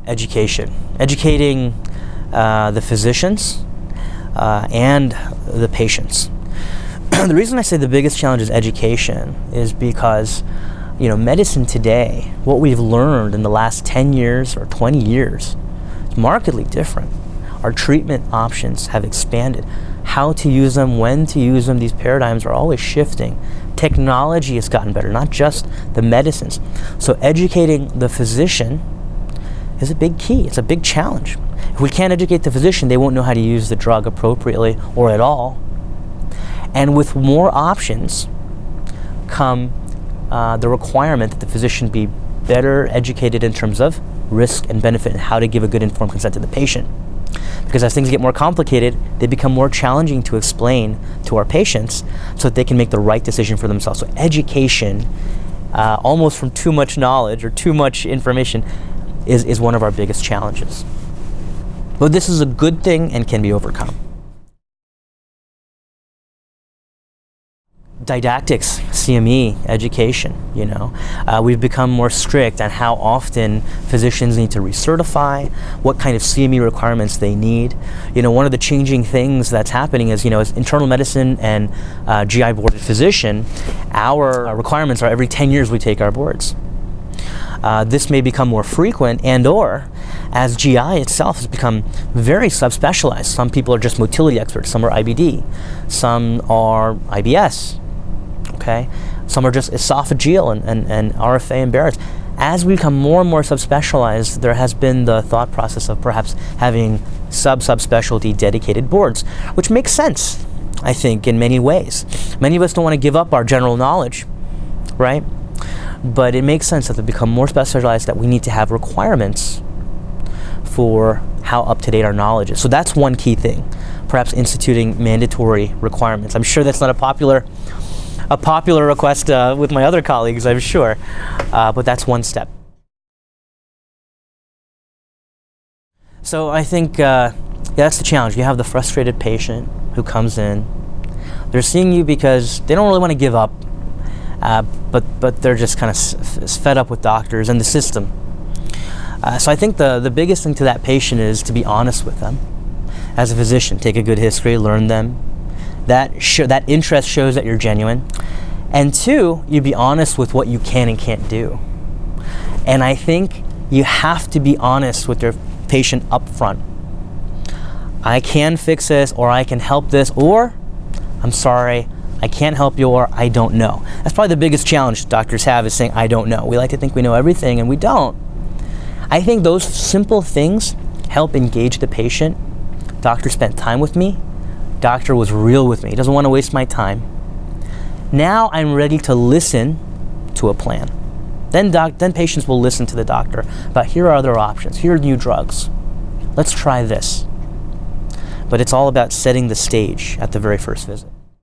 Education. Educating the physicians and the patients. The reason I say the biggest challenge is education is because, medicine today, what we've learned in the last 10 years or 20 years, is markedly different. Our treatment options have expanded. How to use them, when to use them, these paradigms are always shifting. Technology has gotten better, not just the medicines. So educating the physician is a big key. It's a big challenge. If we can't educate the physician, they won't know how to use the drug appropriately or at all. And with more options come the requirement that the physician be better educated in terms of risk and benefit and how to give a good informed consent to the patient. Because as things get more complicated, they become more challenging to explain to our patients so that they can make the right decision for themselves. So education, almost from too much knowledge or too much information, is one of our biggest challenges. But this is a good thing and can be overcome. Didactics, CME, education, we've become more strict on how often physicians need to recertify, what kind of CME requirements they need. One of the changing things that's happening is, as internal medicine and GI boarded physician, our requirements are every 10 years we take our boards. This may become more frequent or as GI itself has become very subspecialized. Some people are just motility experts, some are IBD, some are IBS, okay? Some are just esophageal and RFA and Barrett's. As we become more and more subspecialized, there has been the thought process of perhaps having subspecialty dedicated boards, which makes sense, I think, in many ways. Many of us don't want to give up our general knowledge, right? But it makes sense that they become more specialized, that we need to have requirements for how up-to-date our knowledge is. So that's one key thing, perhaps instituting mandatory requirements. I'm sure that's not a popular request with my other colleagues, I'm sure, but that's one step. So I think that's the challenge. You have the frustrated patient who comes in. They're seeing you because they don't really want to give up, but they're just kind of fed up with doctors and the system. So I think the biggest thing to that patient is to be honest with them. As a physician, take a good history, learn them. That interest shows that you're genuine. And two, you be honest with what you can and can't do. And I think you have to be honest with your patient up front. I can fix this, or I can help this, or I'm sorry, I can't help you, or I don't know. That's probably the biggest challenge doctors have, is saying, I don't know. We like to think we know everything, and we don't. I think those simple things help engage the patient. Doctor spent time with me. Doctor was real with me. He doesn't want to waste my time. Now I'm ready to listen to a plan. Then patients will listen to the doctor about, here are other options. Here are new drugs. Let's try this. But it's all about setting the stage at the very first visit.